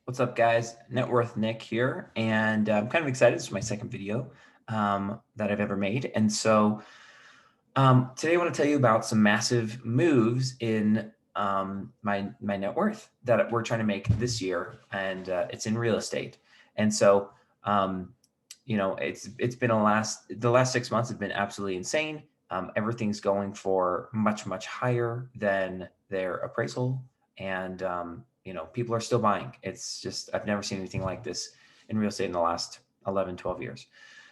What's up, guys? Net Worth Nick here, and I'm kind of excited. This is my second video that I've ever made, and so today I want to tell you about some massive moves in my net worth that we're trying to make this year, and it's in real estate. And so, um, it's been the last 6 months have been absolutely insane. Everything's going for much higher than their appraisal, and people are still buying. It's just I've never seen anything like this in real estate in the last 11, 12 years.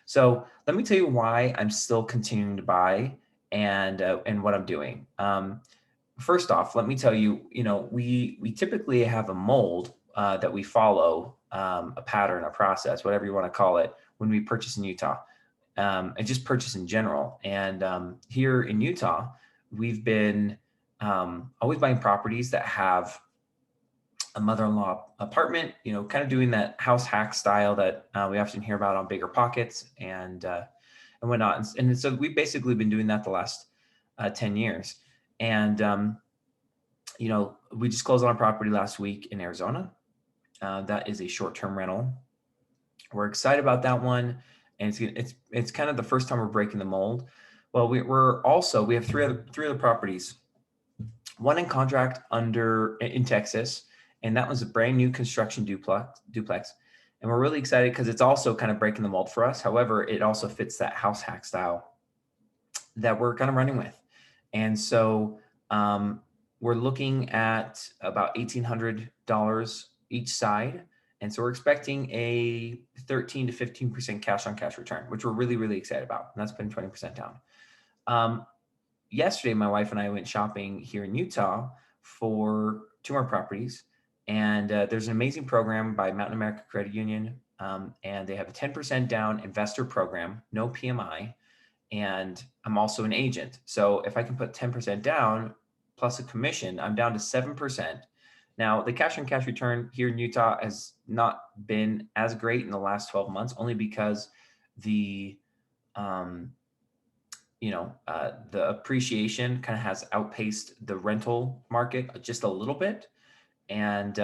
So let me tell you why I'm still continuing to buy and what I'm doing. First off, let me tell you, we typically have a mold that we follow, a pattern, a process, whatever you want to call it, when we purchase in Utah, and just purchase in general. And here in Utah, we've been always buying properties that have a mother-in-law apartment, kind of doing that house hack style that we often hear about on Bigger Pockets and whatnot. And so we've basically been doing that the last 10 years. And, we just closed on a property last week in Arizona. That is a short-term rental. We're excited about that one. And it's kind of the first time we're breaking the mold. Well, we have three other properties, one in contract in Texas, and that was a brand new construction duplex. And we're really excited because it's also kind of breaking the mold for us. However, it also fits that house hack style that we're kind of running with. And so we're looking at about $1,800 each side. And so we're expecting a 13 to 15% cash on cash return, which we're really excited about. And that's putting 20% down. Yesterday, my wife and I went shopping here in Utah for two more properties. And there's an amazing program by Mountain America Credit Union. And they have a 10% down investor program, no PMI. And I'm also an agent. So if I can put 10% down plus a commission, I'm down to 7%. Now, the cash on cash return here in Utah has not been as great in the last 12 months, only because the the appreciation kind of has outpaced the rental market just a little bit. And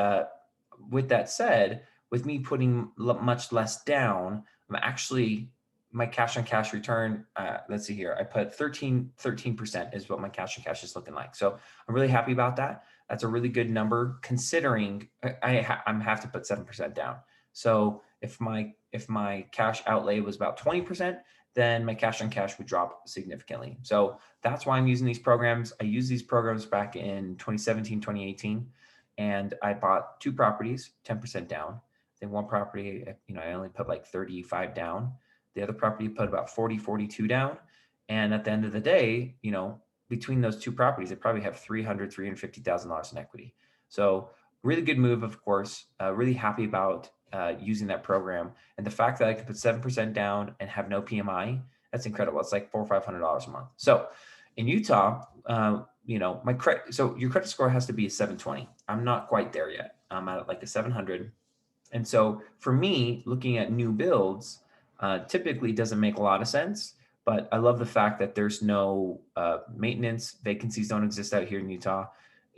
with that said, with me putting much less down, I'm actually, my cash on cash return, let's see here, I put 13% is what my cash on cash is looking like. So I'm really happy about that. That's a really good number considering I'm have to put 7% down. So if my cash outlay was about 20%, then my cash on cash would drop significantly. So that's why I'm using these programs. I used these programs back in 2017, 2018, and I bought two properties, 10% down. I think one property, I only put like 35 down. The other property put about 40, 42 down. And at the end of the day, between those two properties, they probably have $350,000 in equity. So really good move, of course. Really happy about using that program. And the fact that I could put 7% down and have no PMI, that's incredible. It's like $400 or $500 a month. So in Utah, my credit, so your credit score has to be a 720. I'm not quite there yet. I'm at like a 700. And so for me, looking at new builds, typically doesn't make a lot of sense, but I love the fact that there's no maintenance vacancies don't exist out here in Utah.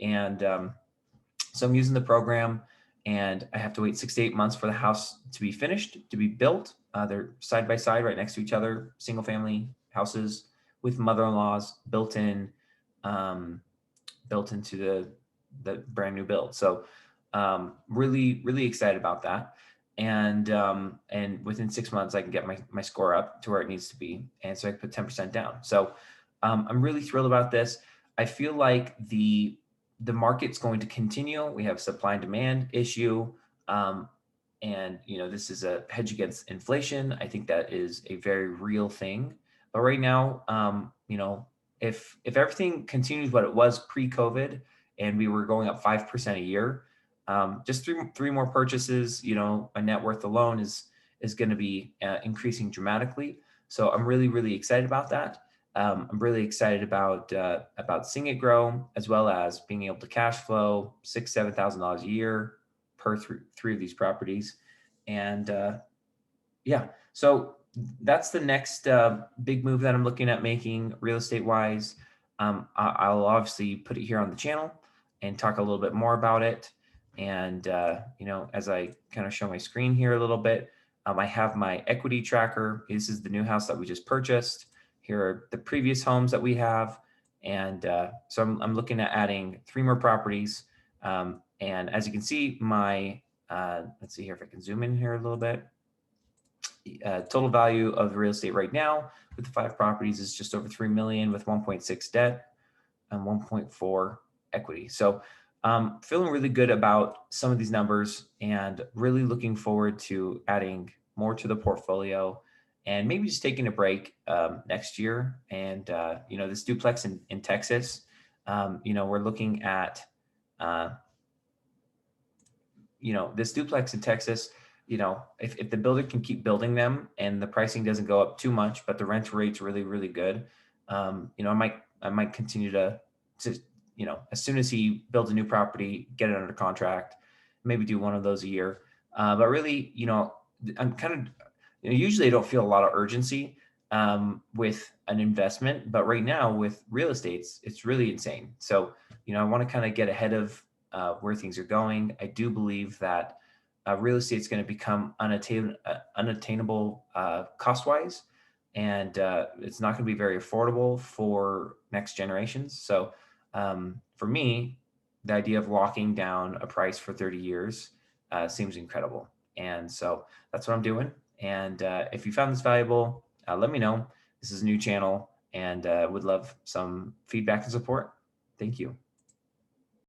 And so I'm using the program, and I have to wait 6 to 8 months for the house to be finished, to be built. They're side by side right next to each other, single family houses with mother-in-laws built into the brand new build. So really excited about that. And within 6 months, I can get my score up to where it needs to be. And so I put 10% down. So I'm really thrilled about this. I feel like the market's going to continue. We have supply and demand issue. And this is a hedge against inflation. I think that is a very real thing. But right now, if everything continues what it was pre-COVID and we were going up 5% a year, just three more purchases, my net worth alone is going to be increasing dramatically. So I'm really excited about that. I'm really excited about seeing it grow, as well as being able to cash flow $6,000-7,000 a year per three of these properties. And so that's the next big move that I'm looking at making real estate wise. I'll obviously put it here on the channel and talk a little bit more about it. And, as I kind of show my screen here a little bit, I have my equity tracker. This is the new house that we just purchased. Here are the previous homes that we have. And so I'm looking at adding 3 more properties. And as you can see, let's see here if I can zoom in here a little bit. Total value of the real estate right now with the 5 properties is just over 3 million with 1.6 debt and 1.4 equity. So feeling really good about some of these numbers and really looking forward to adding more to the portfolio and maybe just taking a break next year. And, this duplex in Texas, we're looking at, uh, this duplex in Texas, if the builder can keep building them and the pricing doesn't go up too much, but the rent rate's really, really good, I might continue to, as soon as he builds a new property, get it under contract, maybe do one of those a year. But really, I'm kind of, usually I don't feel a lot of urgency with an investment, but right now with real estate, it's really insane. So, I want to kind of get ahead of where things are going. I do believe that real estate is going to become unattainable cost wise, and it's not going to be very affordable for next generations. So, for me, the idea of locking down a price for 30 years seems incredible. And so that's what I'm doing. And if you found this valuable, let me know. This is a new channel and would love some feedback and support. Thank you.